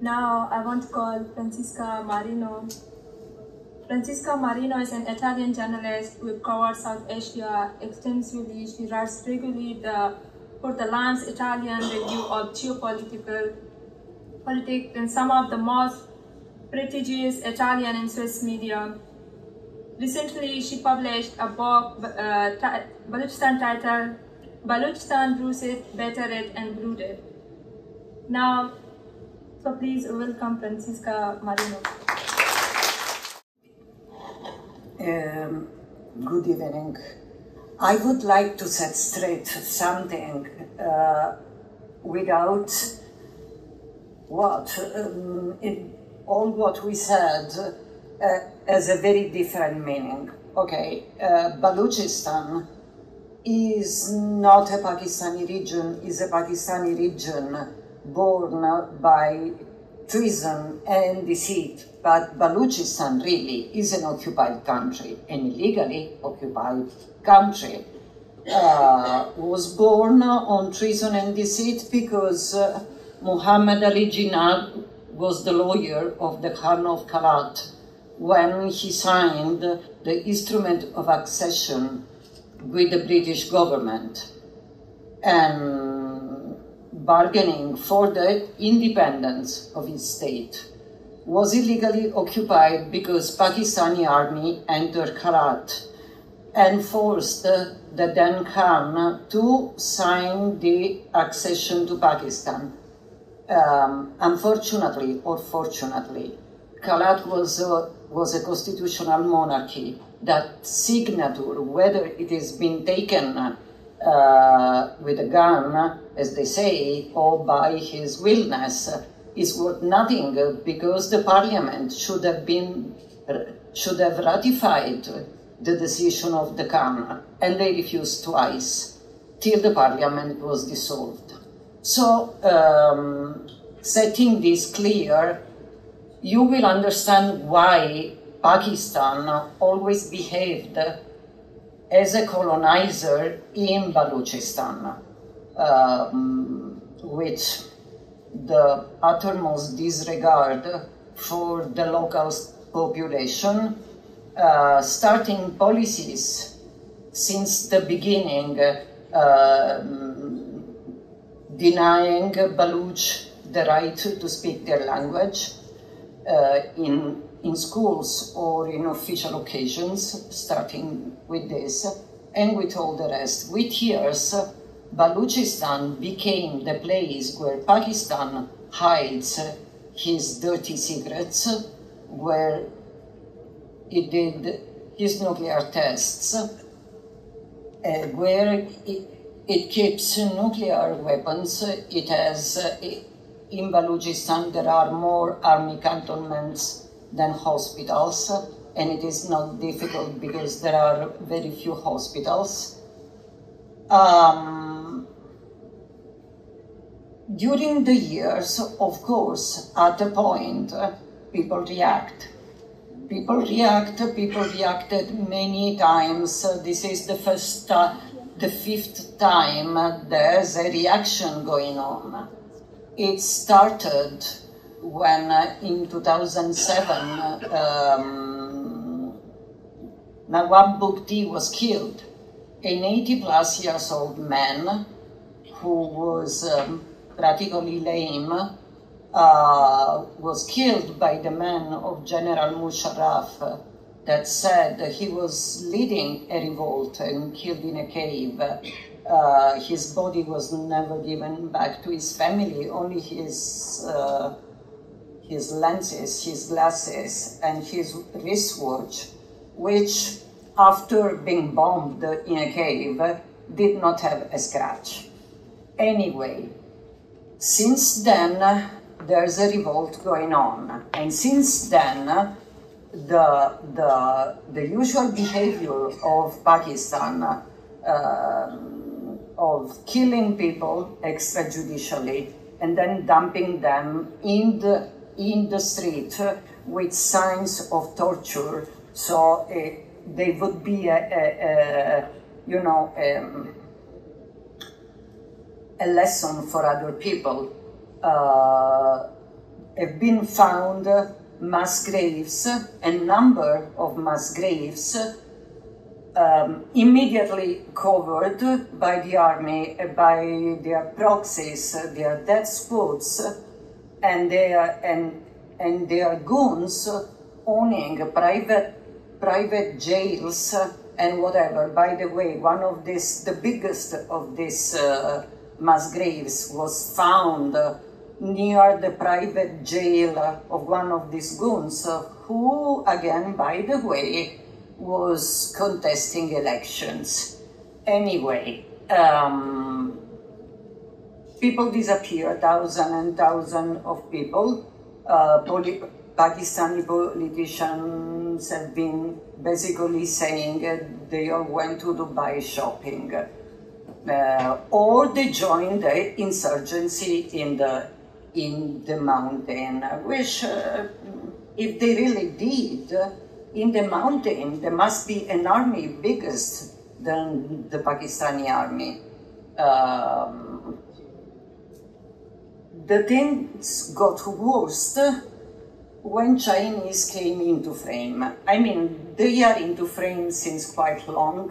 Now I want to call Francesca Marino. Francesca Marino is an Italian journalist who covers South Asia extensively. She writes regularly for the Lance Italian Review of Politics and some of the most prestigious Italian and Swiss media. Recently, she published a book, Balochistan titled Balochistan, Bruised, Battered, and Brooded. Now, so please welcome Francesca Marino. Good evening. I would like to set straight something without all what we said has a very different meaning. Okay, Balochistan is not a Pakistani region, is a Pakistani region born by treason and deceit, but Balochistan really is an occupied country, an illegally occupied country. Was born on treason and deceit because Muhammad Ali Jinnah was the lawyer of the Khan of Kalat when he signed the instrument of accession with the British government and bargaining for the independence of his state. Was illegally occupied because Pakistani army entered Kalat and forced the then Khan to sign the accession to Pakistan. Unfortunately or fortunately, Kalat was a constitutional monarchy. That signature, whether it has been taken with a gun, as they say, or by his willness, is worth nothing because the parliament should have ratified the decision of the Khan, and they refused twice till the parliament was dissolved. So, setting this clear, you will understand why Pakistan always behaved as a colonizer in Balochistan, with the uttermost disregard for the local population, starting policies since the beginning, denying Baloch the right to speak their language in schools or in official occasions, starting with this, and with all the rest. With years, Balochistan became the place where Pakistan hides his dirty secrets, where it did his nuclear tests, where it keeps nuclear weapons. It has, in Balochistan, there are more army cantonments than hospitals, and it is not difficult because there are very few hospitals. During the years, of course, at a point, people react. People reacted many times. This is the fifth time there's a reaction going on. It started when in 2007, Nawab Bugti was killed, an 80+ years old man who was practically lame, was killed by the men of General Musharraf that said that he was leading a revolt and killed in a cave. His body was never given back to his family, only his lenses, his glasses, and his wristwatch, which, after being bombed in a cave, did not have a scratch. Anyway, since then, there's a revolt going on, and since then, the usual behavior of Pakistan, of killing people extrajudicially and then dumping them in the street with signs of torture, so they would be a lesson for other people. have been found mass graves, a number of mass graves, immediately covered by the army, by their proxies, their death squads, and their goons owning private jails and whatever. By the way, the biggest of these mass graves was found near the private jail of one of these goons, who, again, by the way, was contesting elections. Anyway, people disappear, thousands and thousands of people. Pakistani politicians have been basically saying they all went to Dubai shopping, or they joined the insurgency in the mountain, which, if they really did, in the mountain there must be an army biggest than the Pakistani army. The things got worse when Chinese came into frame. I mean, they are into frame since quite long,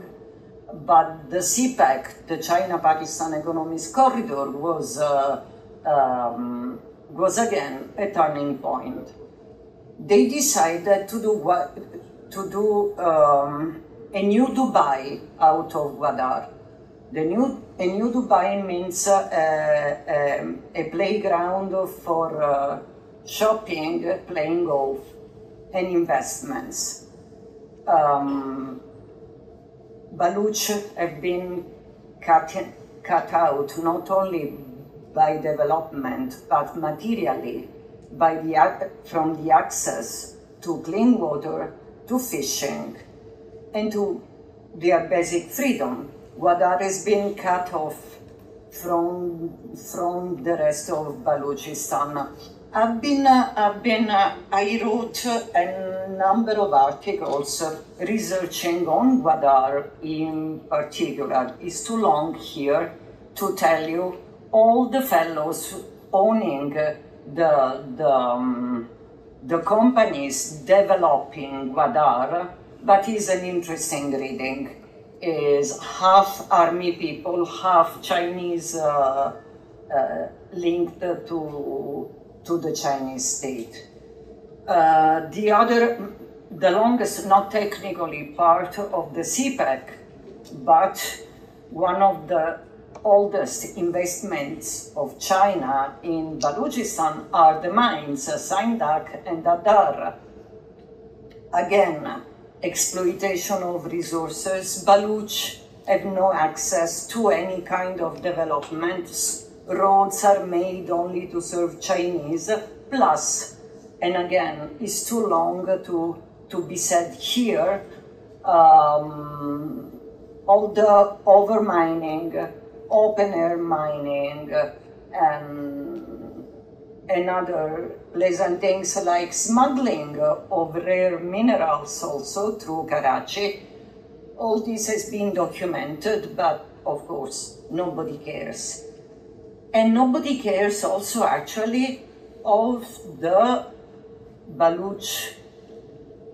but the CPEC, the China-Pakistan Economic Corridor, was again a turning point. They decided to do a new Dubai out of Gwadar. A new Dubai means a playground for shopping, playing golf, and investments. Baloch have been cut out not only by development, but materially from the access to clean water, to fishing, and to their basic freedom. Gwadar has been cut off from the rest of Balochistan. I wrote a number of articles researching on Gwadar in particular. It's too long here to tell you all the fellows owning the companies developing Gwadar, but it's an interesting reading. Is half army people, half Chinese linked to the Chinese state. The longest, not technically part of the CPEC, but one of the oldest investments of China in Balochistan are the mines, Sindak and Dadar. Again, exploitation of resources. Baloch have no access to any kind of development. Roads are made only to serve Chinese. Plus, and again, it's too long to be said here, all the overmining, open-air mining, and other pleasant things like smuggling of rare minerals also through Karachi. All this has been documented, but of course nobody cares. And nobody cares also actually of the Baloch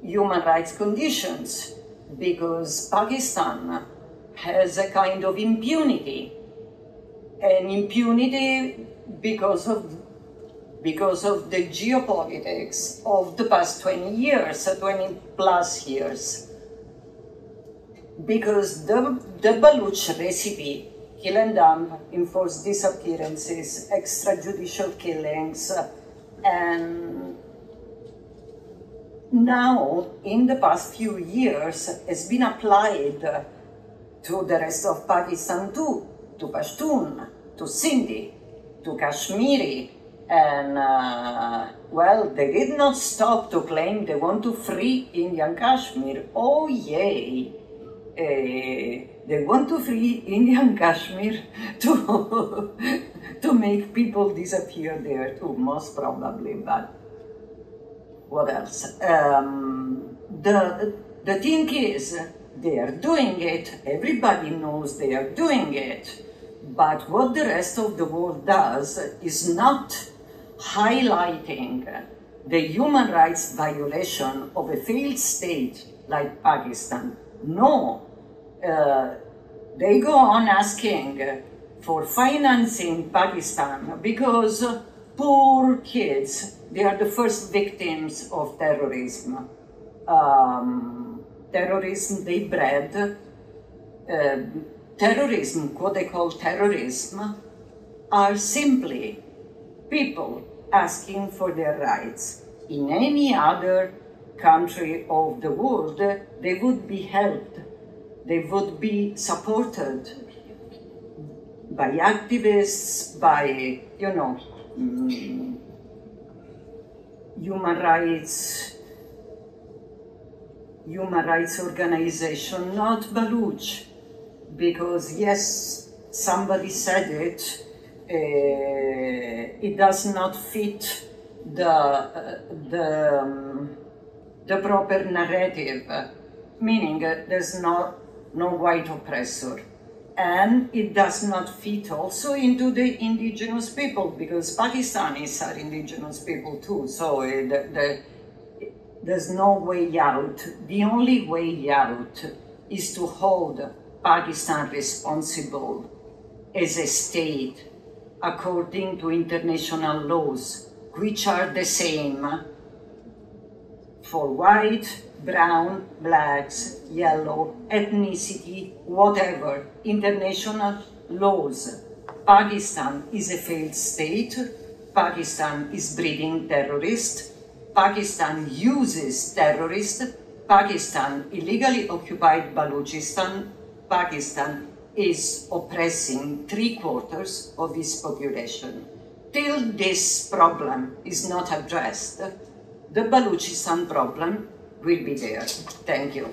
human rights conditions, because Pakistan has a kind of impunity, and impunity because of the geopolitics of the past 20 years, 20 plus years. Because the Baloch recipe, kill and dump, enforced disappearances, extrajudicial killings, and now, in the past few years, has been applied to the rest of Pakistan too, to Pashtun, to Sindhi, to Kashmiri, and well, they did not stop to claim they want to free Indian Kashmir. Oh yay! They want to free Indian Kashmir to make people disappear there too, most probably, but what else? The thing is, they are doing it, everybody knows they are doing it, but what the rest of the world does is not highlighting the human rights violation of a failed state like Pakistan. No, they go on asking for financing Pakistan because poor kids, they are the first victims of terrorism. Terrorism they bred. Terrorism, what they call terrorism, are simply people asking for their rights. In any other country of the world, they would be helped, they would be supported by activists, by, you know, human rights organization, not Baloch, because yes, somebody said it, it does not fit the proper narrative, meaning there's no white oppressor. And it does not fit also into the indigenous people, because Pakistanis are indigenous people too, so there's no way out. The only way out is to hold Pakistan responsible as a state according to international laws, which are the same for white, brown, blacks, yellow, ethnicity, whatever, international laws. Pakistan is a failed state. Pakistan is breeding terrorists. Pakistan uses terrorists. Pakistan illegally occupied Balochistan. Pakistan is oppressing 3/4 of its population. Till this problem is not addressed, the Balochistan problem will be there. Thank you.